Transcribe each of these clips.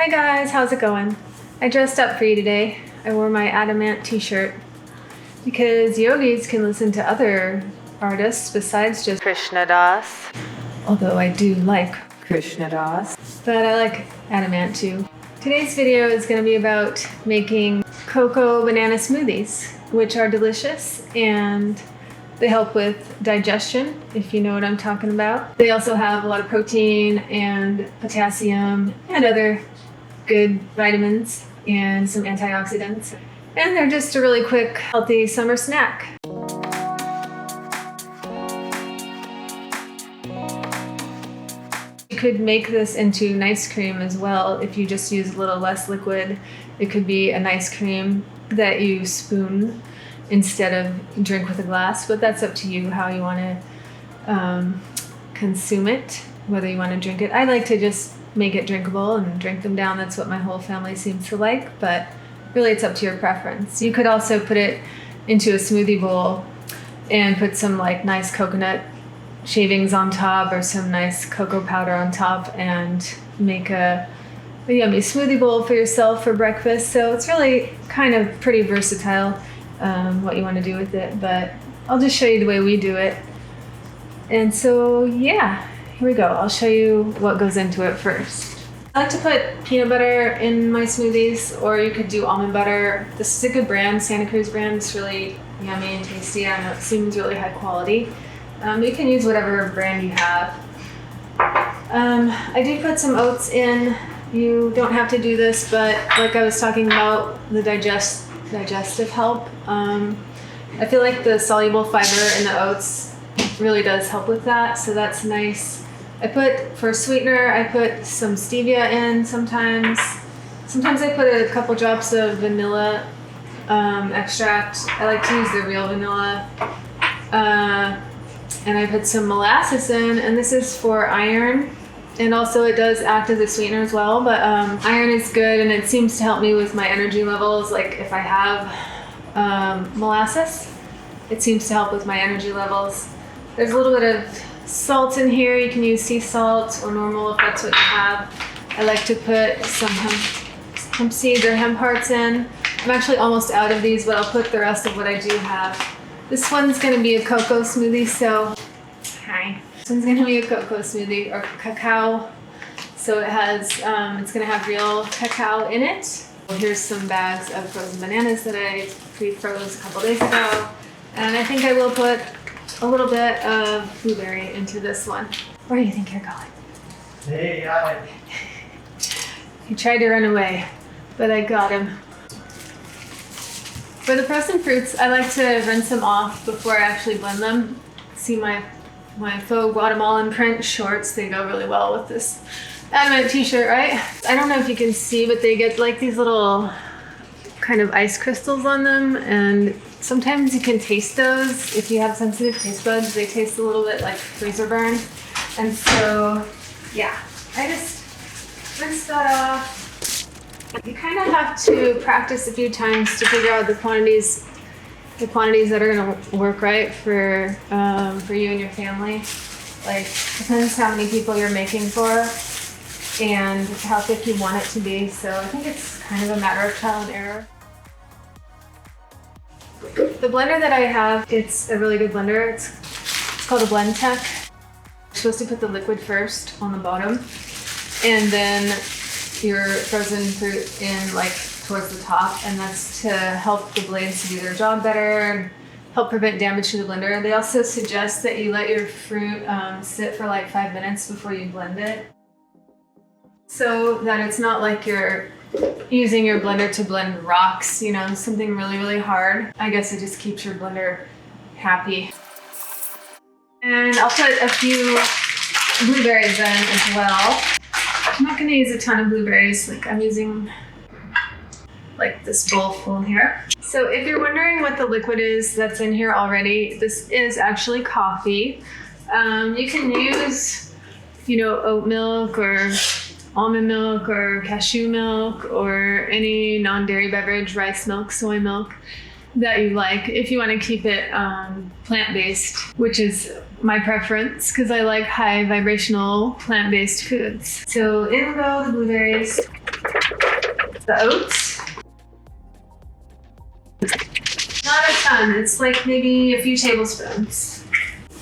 Hi guys, how's it going? I dressed up for you today. I wore my Adamant t-shirt because yogis can listen to other artists besides just Krishna Das. Although I do like Krishna Das, but I like Adamant too. Today's video is going to be about making cocoa banana smoothies, which are delicious and they help with digestion, if you know what I'm talking about. They also have a lot of protein and potassium and other good vitamins and some antioxidants. And they're just a really quick, healthy summer snack. You could make this into an ice cream as well if you just use a little less liquid. It could be an ice cream that you spoon instead of drink with a glass, but that's up to you how you want to consume it, whether you want to drink it. I like to just make it drinkable and drink them down. That's what my whole family seems to like, but really it's up to your preference. You could also put it into a smoothie bowl and put some like nice coconut shavings on top or some nice cocoa powder on top and make a yummy smoothie bowl for yourself for breakfast. So it's really kind of pretty versatile what you want to do with it, but I'll just show you the way we do it. And so yeah, here we go. I'll show you what goes into it first. I like to put peanut butter in my smoothies, or you could do almond butter. This is a good brand, Santa Cruz brand. It's really yummy and tasty. I know it seems really high quality. You can use whatever brand you have. I do put some oats in. You don't have to do this, but like I was talking about the digestive help, I feel like the soluble fiber in the oats really does help with that, so that's nice. For sweetener, I put some stevia in sometimes. Sometimes I put a couple drops of vanilla extract. I like to use the real vanilla. And I put some molasses in, and this is for iron. And also it does act as a sweetener as well, but iron is good and it seems to help me with my energy levels. Like if I have molasses, it seems to help with my energy levels. There's a little bit of salt in here. You can use sea salt or normal if that's what you have. I like to put some hemp seeds or hemp hearts in. I'm actually almost out of these, but I'll put the rest of what I do have. This one's gonna be a cocoa smoothie, so hi. This one's gonna be a cocoa smoothie or cacao. So it has, it's gonna have real cacao in it. Here's some bags of frozen bananas that I pre-froze a couple days ago. And I think I will put a little bit of blueberry into this one. Where do you think you're going? Hey, hi. He tried to run away, but I got him. For the frozen fruits, I like to rinse them off before I actually blend them. See my faux Guatemalan print shorts, they go really well with this Adamant t-shirt, right? I don't know if you can see, but they get like these little kind of ice crystals on them, and sometimes you can taste those. If you have sensitive taste buds, they taste a little bit like freezer burn. And so, yeah, I just rinse that off. You kind of have to practice a few times to figure out the quantities that are gonna work right for you and your family. Like, depends how many people you're making for and how thick you want it to be. So I think it's kind of a matter of trial and error. The blender that I have, it's a really good blender. It's called a Blendtec. You're supposed to put the liquid first on the bottom, and then your frozen fruit in like towards the top, and that's to help the blades do their job better and help prevent damage to the blender. They also suggest that you let your fruit sit for like 5 minutes before you blend it, so that it's not like you're using your blender to blend rocks, you know, something really, really hard. I guess it just keeps your blender happy. And I'll put a few blueberries in as well. I'm not gonna use a ton of blueberries, like I'm using like this bowl full here. So if you're wondering what the liquid is that's in here already, this is actually coffee. You can use, you know, oat milk or almond milk or cashew milk or any non-dairy beverage, rice milk, soy milk that you like, if you want to keep it plant-based, which is my preference because I like high vibrational plant-based foods. So in go the blueberries. the oats. Not a ton, it's like maybe a few tablespoons.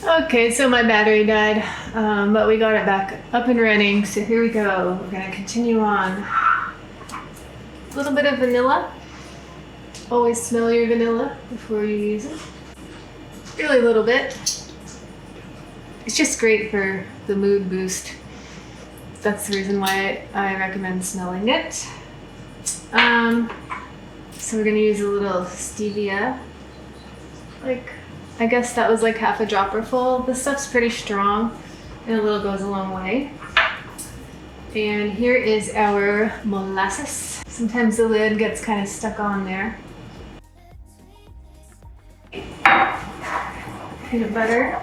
Okay, so my battery died, but we got it back up and running, so here we go. We're gonna continue on. A little bit of vanilla. Always smell your vanilla before you use it. Really little bit. It's just great for the mood boost. That's the reason why I recommend smelling it. So we're gonna use a little stevia. I guess that was like half a dropper full. This stuff's pretty strong and a little goes a long way. And here is our molasses. Sometimes the lid gets kind of stuck on there. Peanut butter.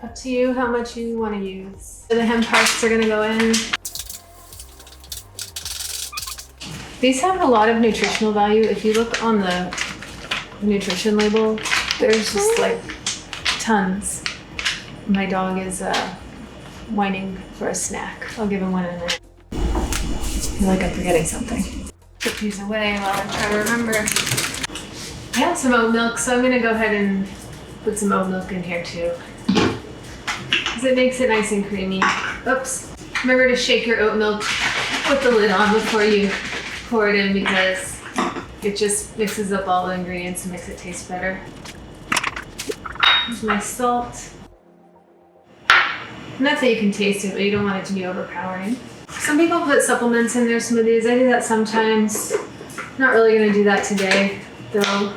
Up to you how much you want to use. The hemp hearts are gonna go in. These have a lot of nutritional value. If you look on the nutrition label, there's just like tons. My dog is whining for a snack. I'll give him one in a minute. I feel like I'm forgetting something. Put these away while I try to remember. I have some oat milk, so I'm gonna go ahead and put some oat milk in here too. Because it makes it nice and creamy. Oops. Remember to shake your oat milk with the lid on before you pour it in, because it just mixes up all the ingredients and makes it taste better. Here's my salt. Not that you can taste it, but you don't want it to be overpowering. Some people put supplements in their smoothies. I do that sometimes. Not really gonna do that today, though.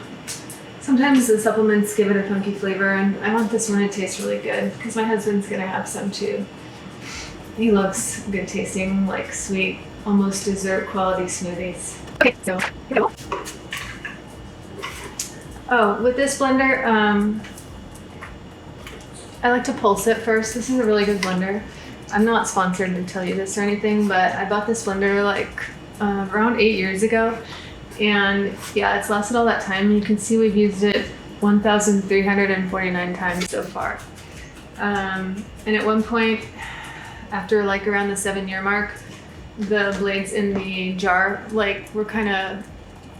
Sometimes the supplements give it a funky flavor, and I want this one to taste really good because my husband's gonna have some too. He loves good tasting, like sweet, almost dessert quality smoothies. Okay, so here we go. Oh, with this blender, I like to pulse it first. This is a really good blender. I'm not sponsored to tell you this or anything, but I bought this blender like around 8 years ago. And yeah, it's lasted all that time. You can see we've used it 1,349 times so far. And at one point, after like around the 7-year mark, the blades in the jar were kind of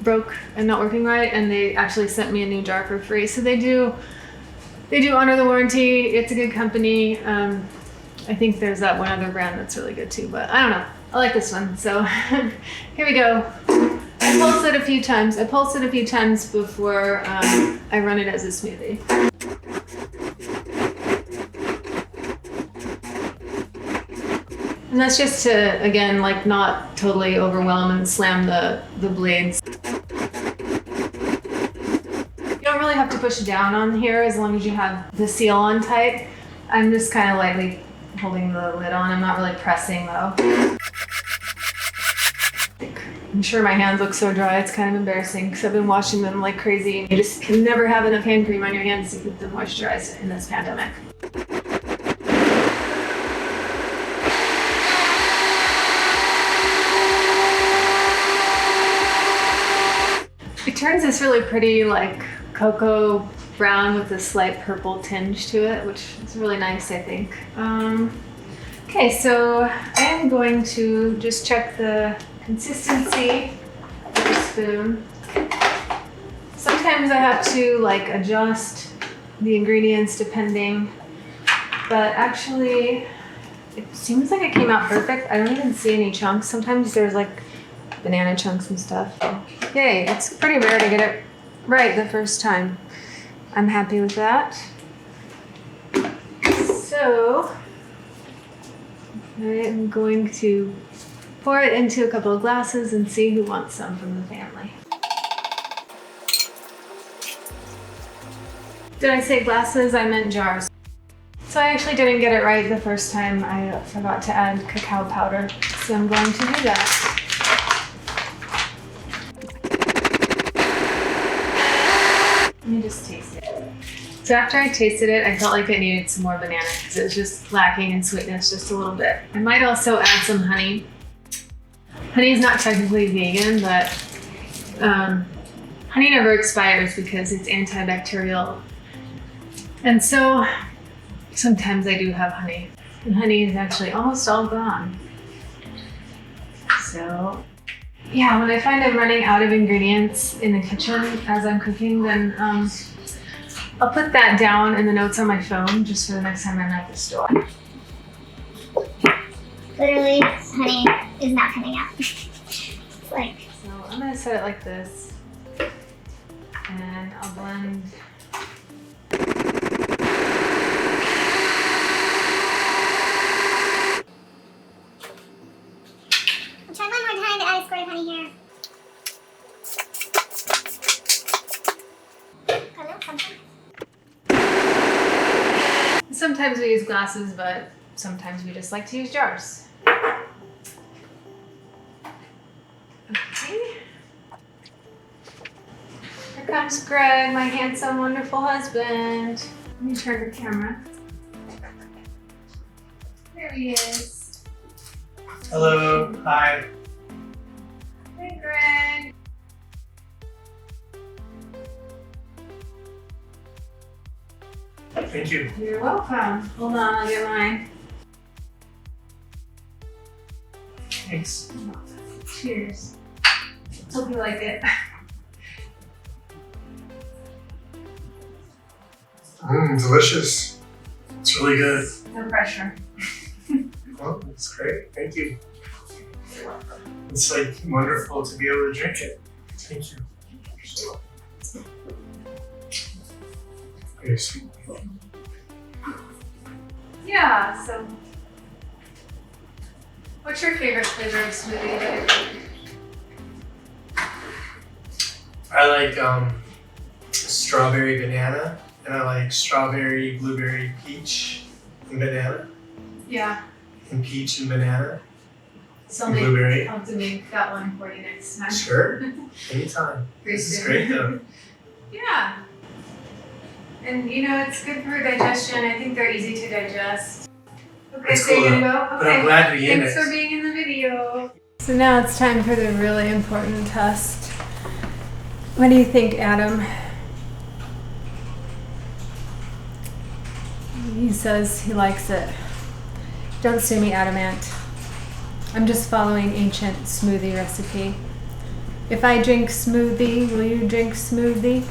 broke and not working right, and they actually sent me a new jar for free. So they do honor the warranty. It's a good company. I think there's that one other brand that's really good too, but I don't know. I like this one. So here we go. I pulse it a few times. I pulse it a few times before I run it as a smoothie. And that's just to, again, like not totally overwhelm and slam the blades. You don't really have to push down on here as long as you have the seal on tight. I'm just kind of lightly holding the lid on. I'm not really pressing though. I'm sure my hands look so dry, it's kind of embarrassing because I've been washing them like crazy, and you just can never have enough hand cream on your hands to keep them moisturized in this pandemic. It turns this really pretty like cocoa brown with a slight purple tinge to it, which is really nice, I think. Okay, so I am going to just check the consistency with a spoon. Sometimes I have to like adjust the ingredients depending, but actually it seems like it came out perfect. I don't even see any chunks. Sometimes there's like banana chunks and stuff. Yay, it's pretty rare to get it right the first time. I'm happy with that. So I am going to pour it into a couple of glasses and see who wants some from the family. Did I say glasses? I meant jars. So I actually didn't get it right the first time. I forgot to add cacao powder, so I'm going to do that. Let me just taste it. So after I tasted it, I felt like I needed some more banana because it was just lacking in sweetness just a little bit. I might also add some honey. Honey is not technically vegan, but honey never expires because it's antibacterial. And so sometimes I do have honey. And honey is actually almost all gone. So, yeah, when I find I'm running out of ingredients in the kitchen as I'm cooking, then I'll put that down in the notes on my phone just for the next time I'm at the store. Literally, honey is not coming out. It's like, So I'm gonna set it like this, and I'll blend. I'll try one more time to add a squirt of honey here. A little something. Sometimes we use glasses, but sometimes we just like to use jars. Okay. Here comes Greg, my handsome, wonderful husband. Let me turn the camera. There he is. Hello. Hi. Hey, Greg. Thank you. You're welcome. Hold on, I'll get mine. Thanks. Cheers. Hope you like it. Delicious. It's really good. No pressure. Well, it's great. Thank you. It's like wonderful to be able to drink it. Thank you. Very sweet. Yeah, so what's your favorite flavor of smoothie? I like strawberry banana, and I like strawberry, blueberry, peach, and banana, Yeah, and peach and banana, so and blueberry. I'll have to make that one for you next time. Sure, anytime. Pretty This is soon. great though. Yeah. And you know, it's good for digestion. I think they're easy to digest. Okay, That's so you're cool, gonna go? But I'm Okay. glad to be in Thanks it. for being in the video. So now it's time for the really important test. What do you think, Adam? He says he likes it. Don't sue me, Adamant. I'm just following ancient smoothie recipe. If I drink smoothie, will you drink smoothie?